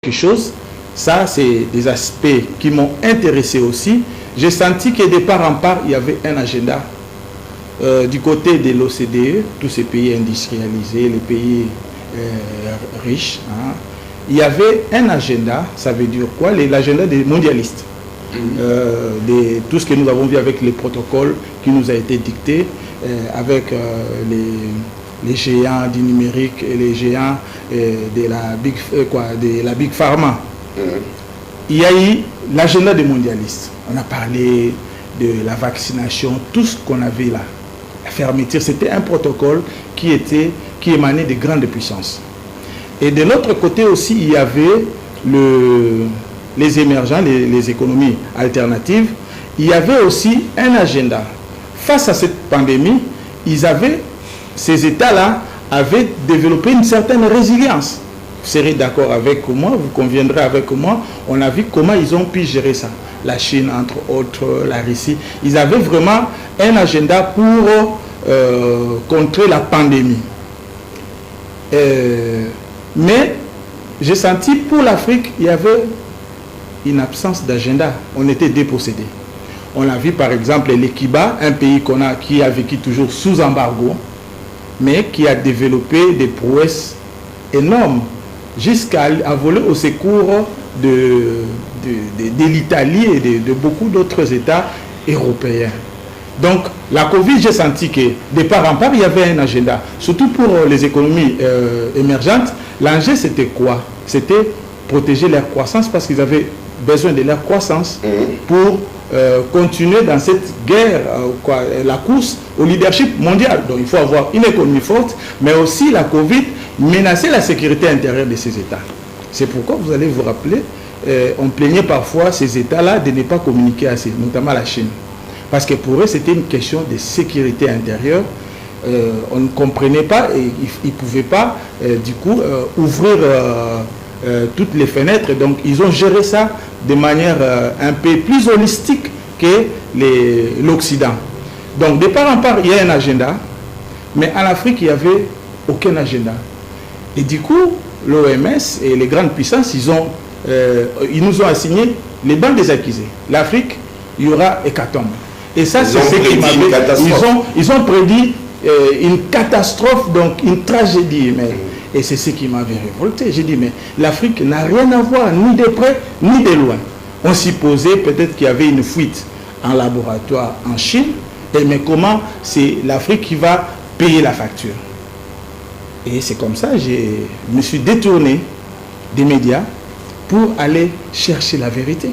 quelque chose. Ça, c'est des aspects qui m'ont intéressé aussi. J'ai senti que de part en part, il y avait un agenda. Du côté de l'OCDE, tous ces pays industrialisés, les pays riches, hein, il y avait un agenda. Ça veut dire quoi? L'agenda des mondialistes. De tout ce que nous avons vu avec les protocoles qui nous a été dicté, avec les géants du numérique et les géants de la Big Pharma. Il y a eu l'agenda des mondialistes. On a parlé de la vaccination, tout ce qu'on avait là. La fermeture, c'était un protocole qui émanait des grandes puissances. Et de l'autre côté aussi, il y avait les émergents, les économies alternatives. Il y avait aussi un agenda. Face à cette pandémie, ces États-là avaient développé une certaine résilience. Vous serez d'accord avec moi, vous conviendrez avec moi, on a vu comment ils ont pu gérer ça. La Chine, entre autres, la Russie. Ils avaient vraiment un agenda pour contrer la pandémie. Mais j'ai senti pour l'Afrique, il y avait une absence d'agenda. On était dépossédés. On a vu par exemple les Kiba, un pays qui a vécu toujours sous embargo, mais qui a développé des prouesses énormes, jusqu'à voler au secours de l'Italie et de beaucoup d'autres États européens. Donc, la Covid, j'ai senti que, de part en part, il y avait un agenda. Surtout pour les économies émergentes, l'enjeu, c'était quoi? C'était protéger leur croissance parce qu'ils avaient besoin de leur croissance pour continuer dans cette guerre, la course au leadership mondial. Donc, il faut avoir une économie forte, mais aussi la Covid menacer la sécurité intérieure de ces États. C'est pourquoi vous allez vous rappeler, on plaignait parfois ces États-là de ne pas communiquer assez, notamment la Chine. Parce que pour eux, c'était une question de sécurité intérieure. On ne comprenait pas et ils ne pouvaient pas, du coup, ouvrir toutes les fenêtres. Donc, ils ont géré ça de manière un peu plus holistique que l'Occident. Donc, de part en part, il y a un agenda. Mais en Afrique, il n'y avait aucun agenda. Et du coup, l'OMS et les grandes puissances, ils nous ont assigné les bancs des accusés. L'Afrique, il y aura hécatombe. Et ça, c'est ce qui m'avait... Ils ont prédit une catastrophe, donc une tragédie. Et c'est ce qui m'avait révolté. J'ai dit, mais l'Afrique n'a rien à voir, ni de près, ni de loin. On supposait peut-être qu'il y avait une fuite en laboratoire en Chine, mais comment c'est l'Afrique qui va payer la facture? Et c'est comme ça que je me suis détourné des médias pour aller chercher la vérité.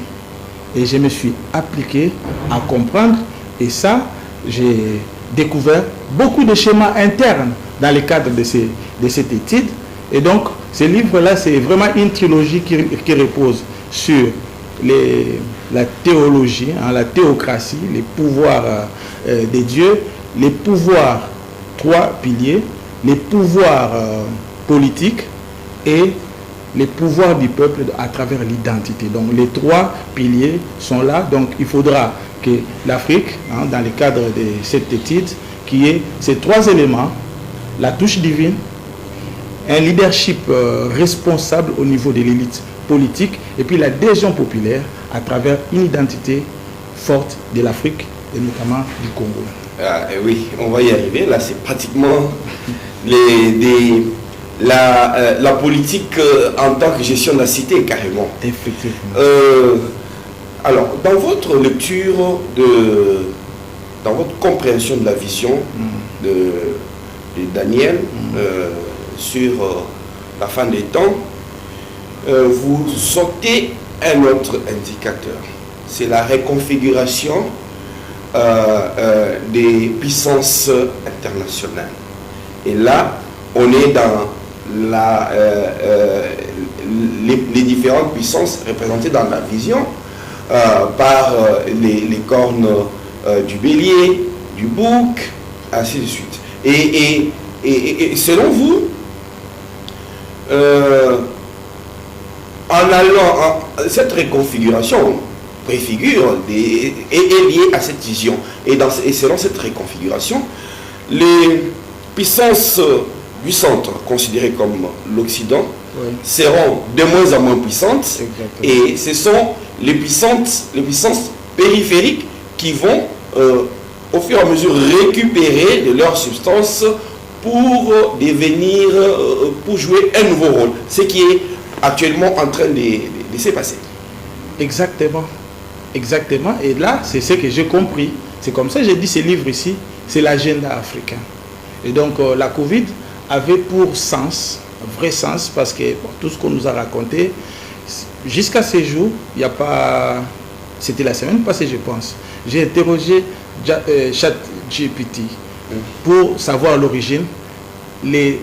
Et je me suis appliqué à comprendre. Et ça, j'ai découvert beaucoup de schémas internes dans le cadre de cette étude. Et donc, ce livre-là, c'est vraiment une trilogie qui repose sur la théologie, la théocratie, les pouvoirs des dieux, les pouvoirs, 3 piliers, les pouvoirs politiques et les pouvoirs du peuple à travers l'identité. Donc les 3 piliers sont là. Donc il faudra que l'Afrique, dans le cadre de cette étude, qui ait ces 3 éléments, la touche divine, un leadership responsable au niveau de l'élite politique et puis l'adhésion populaire à travers une identité forte de l'Afrique et notamment du Congo. Oui, on va y arriver. Là, c'est pratiquement la politique en tant que gestion de la cité, carrément. Effectivement. Alors, dans votre lecture, dans votre compréhension de la vision de Daniel sur la fin des temps, vous sortez un autre indicateur. C'est la réconfiguration des puissances internationales. Et là, on est dans les différentes puissances représentées dans la vision par les cornes du bélier, du bouc, ainsi de suite. Et selon vous, en allant, cette réconfiguration préfigure est liée à cette vision. Et selon cette réconfiguration, les puissances du centre, considérées comme l'Occident, seront de moins en moins puissantes. Exactement. Et ce sont les puissances périphériques qui vont au fur et à mesure récupérer de leur substance pour devenir, pour jouer un nouveau rôle. Ce qui est actuellement en train de se passer. Exactement. Exactement. Et là, c'est ce que j'ai compris. C'est comme ça que j'ai dit ce livre ici, c'est l'agenda africain. Et donc, la Covid avait pour sens, vrai sens, parce que bon, tout ce qu'on nous a raconté, jusqu'à ce jour, il n'y a pas... C'était la semaine passée, je pense. J'ai interrogé ChatGPT pour savoir l'origine. Les